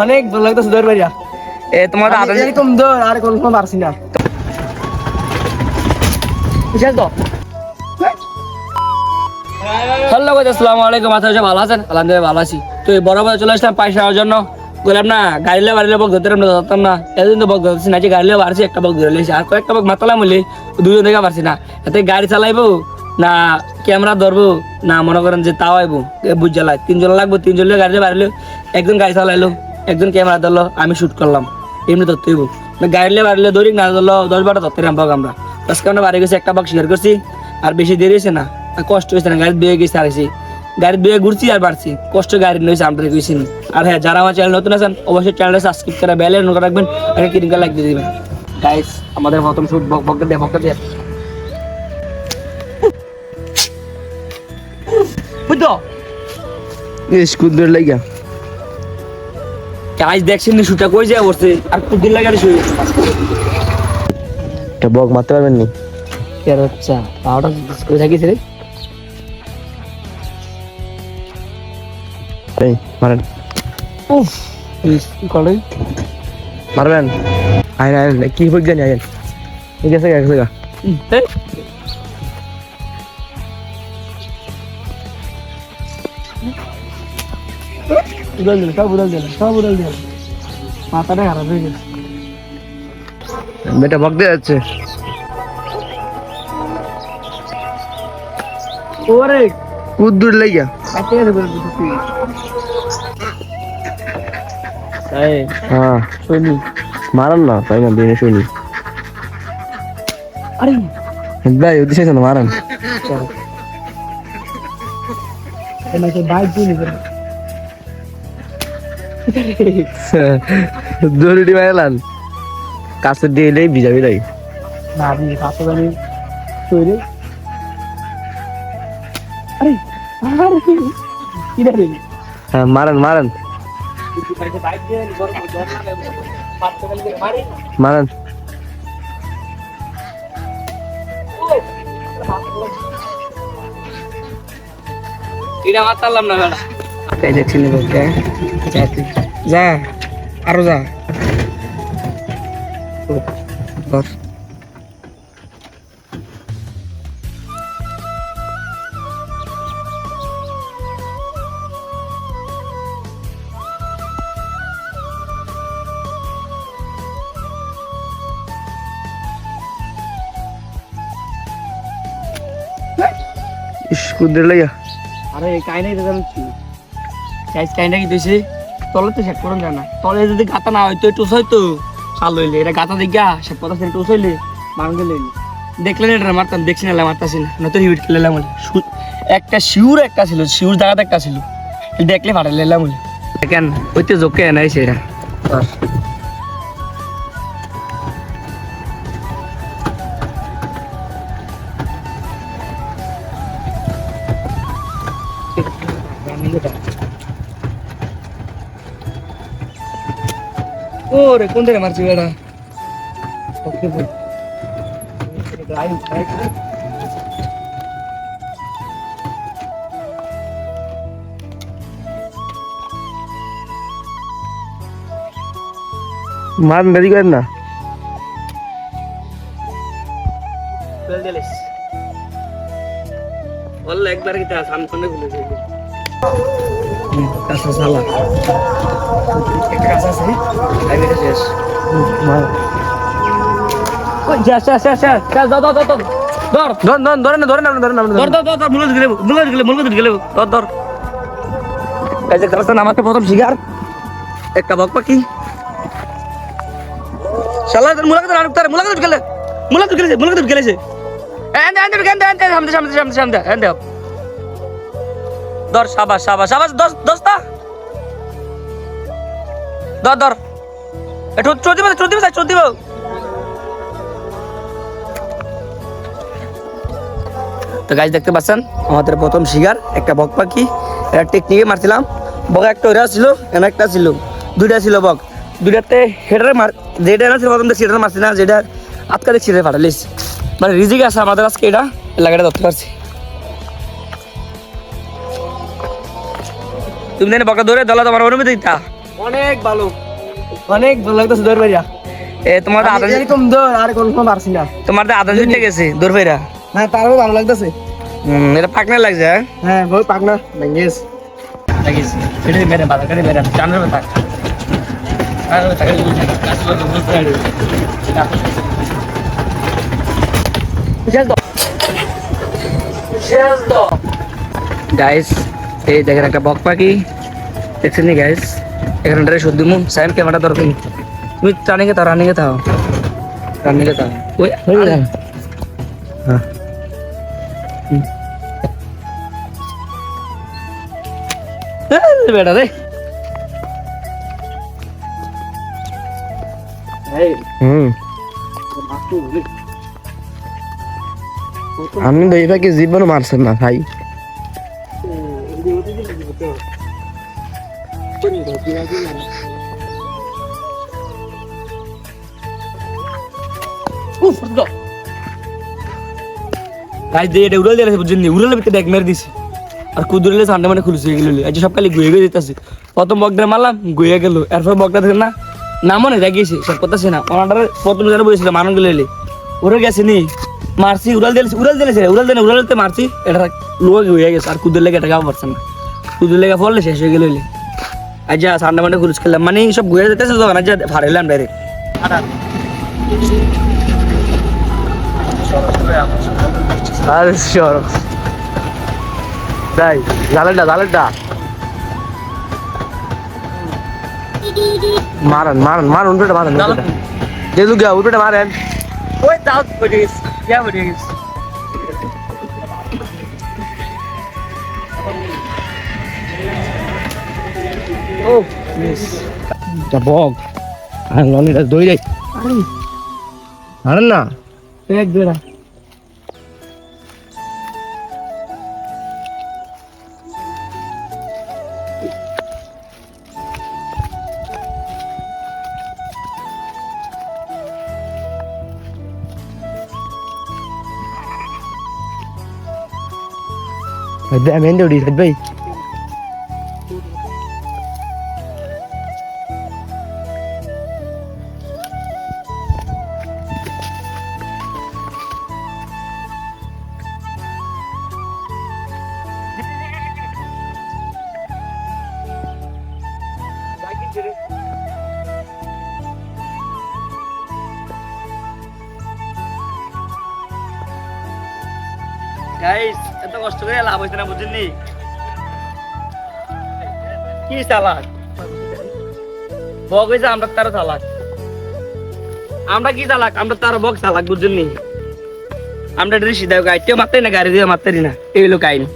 অনেক ভালো লাগতেছে দৌড় ভাইয়া তোমার এরকম দৌড় আর কোনো পারছি না আসসালামু আলাইকুম ভালো আছেন? আলহামদুলিল্লাহ ভালো আছি। তো বড় বাজার চলে আসলাম পাইসা হওয়ার জন্য। বললাম না গাড়ি লিয়ে বাড়িলে বক ধরতে আমরা ধরতাম না, এতদিন তো বক ধরছি না, যে গাড়ি লিয়ে বাড়ছি একটা বক ধরে লেছি আর কয়েকটা বক মাতালাম বলি দুজন থেকে পারছি না। এতে গাড়ি চালাইবো না ক্যামেরা ধরবো না মনে করেন যে তাও আইবো বুঝ জ্বালায় তিনজন লাগবো, তিনজন গাড়ি লিয়ে বাড়িলো, একজন গাড়ি চালাইলো একজন ক্যামেরা ধরলো আমি শুট করলাম, এমনি ধরতে হইব। গাড়ি লিয়ে বাড়িলে ধরি না ধরলো 10-12 ধরতে নামবো আমরা। আজকে আমরা বাড়ি গেছি একটা বক শিকার করছি আর বেশি দেরি হয়েছে না, কষ্ট হয়েছে না, গাড়ি বেয়ে গেছে আরেছি গাড়ি বেয়ে ঘুরছি আর বাড়ছি কষ্ট গাড়ি নয়েছে আমরা গেছি। আর হ্যাঁ যারা আমার চ্যানেল নতুন আছেন অবশ্যই চ্যানেলটা সাবস্ক্রাইব করে বেল আইকন রাখবেন আর কিরিঙ্গা লাইক দিয়ে দিবেন। গাইস আমাদের প্রথম শুট বকটা দিয়ে বুঝছো স্কুদের লাগা গাইস দেখছেন শুটটা কই যায় বসে আর কুদিন লাগারে শুই একটা বক মারতে পারবেন নি কেন আচ্ছা পাউডার কই থাকিস রে এই মারেন উফ কলই মারবেন আইন আইন কি বক জানি আইন ঠিক আছে গেছে গা এই উড়াল দিল মাথাটা খারাপ হয়ে গেছে বেটা বক দিয়ে যাচ্ছে ওরে কুদ্দুর লাগা কাটে গেছে বলে দিছি এই হ্যাঁ শুনি মারান না তাই না দিনে শুনি আরে ভাই ওদিকে না মারান এনাকে বাইক দিয়ে নিবে দৌড়ি মারলান কাছে দিয়ে এলেই ভিজাবি লাই না আমি কাছে বানি তৈরি আরে আরে কি রে হ্যাঁ মারান মারান বাইক দিয়ে বড় বড় না পাঁচটা গেলে মারি মারান এটা মারতাম না বেটা তাই দেখছিলি বলতে যা আরো যা বস স্কুদের লাগা আরে কাইনাই দাদা গাইস কাইনা কি দিছে তলে তো শেক করুন জানা তলে যদি গাতা না হয়তো টুস হয়তো চাল লইলে এটা গাতা দেখা শেক কথা সেটা টুস হইলে মারুন দিলে দেখলেন এটা মারতাম দেখছি না মারতাছি না তো হিট খেলাম বলে একটা শিউর একটা ছিল শিউর জায়গাতে একটা ছিল দেখলে ফাটা লেলাম বলে দেখেন ওইতে জোকে নাই সেটা ওরে কোন দিকে মারছি বেটা ওকে বল মারন দেরি করেন না বেল দিলিস বল একবার কি তা সামনে খুলে যাই কাঁচা সালা একটা কাঁচা আছে আইবে শেষ মার ওই যা যা দাও ধর ধরে না ধর মুলক গেলে ধর কাজে করছেন আমাকে প্রথম শিকার একটা বক পাখি শালা তোর মুলাকাত গেলেছে সামনে ধর সাবাস দস্তা ধর একটু চোদ দিব তো গাইস দেখতে পাচ্ছেন আমাদের প্রথম শিকার একটা বক পাখি এটা টেকনিকে মারছিলাম বক একটা ওরা ছিল এনে একটা ছিল দুইটা ছিল বক দুইটাতে হেডারে যেটা ছিল প্রথম সেটা মারছি না যেটা আটকা দেখছি ফাটালিস মানে রিজিক আছে আমাদের আজকে এটা এলাকাটা ধরতে পারছি। তুমি জানি বকা ধরে দলা তোমার অনুমতি দিতা অনেক ভালো লাগতেছে দৌড় ভাইয়া। তোমার তো আদা এরকম দৌড় আর কোনো সময় পারছি না। তোমার তো আদা জিতে গেছে দূর ফেরা। হ্যাঁ তারও ভালো লাগতেছে। এটা পাকনা লাগছে হ্যাঁ হ্যাঁ ওই পাকনা ভেঙ্গেস লাগিয়েছে এটা মেরে বাধা করে মেরে জানার কথা আর টাকা দিতে কাজ করতে বুঝতে পারি গাইস এই দেখেন একটা বক পাখি দেখছেন নি গাইস এখানে ড্রেস শুদ্ধ মু সাইন ক্যামেরা দরকার তুমি রানিকে থাও রানিকে থাও ওই হ্যাঁ বেটা রে আপনি তো এইভাবে জীবনও মারছেন না ভাই। গাইস দিয়ে এটা উড়াল দিয়েছে বুঝছেন নি উড়ালের ভিতরে এক মেরে দিছে আর কুদুরলে সান্ডে মানে খুলছে গেল আজ সব খালি গুয়ে গিয়ে যেতেছে প্রথম বকটা মারলাম গুয়ে গেল এরপর বকটা দেখেন না না মনে জাগিয়েছে সব কথা না ওনার প্রথম জায়গায় বলেছিল মানুষ গেলে ওরে গেছে নি মারছি উড়াল দিতে মারছি এটা লোক হয়ে গেছে আর কুদের লেগে এটা গাও পারছে না কুদের লেগে পড়লে শেষ হয়ে গেল আজ যা সান্ডে মানে খুলছে খেললাম মানে সব গুয়ে যেতেছে তখন আজ ফাড়াইলাম ডাইরেক্ট আরে সরব তাই জালেরটা মারন উল্টোটা মারেন যেহেতু গা উল্টোটা মারেন ওই দাও পড়ে গেছে ইয়া পড়ে গেছে ও মিস বক আর লনিটা দই রে আরেন না এক দুরা মেন দৌড়ি ভাই গাইস এত কষ্ট করে লাভ হইছে না বুঝছেন কি চালাক বক হইছে আমরা তারও চালাক আমরা কি চালাক আমরা তারও বক চালাক বুঝছেন আমরা ড্রেস দেয় গাড়িতেও মারতে না গাড়ি দিয়ে মারতে না এই হলো কাহিনী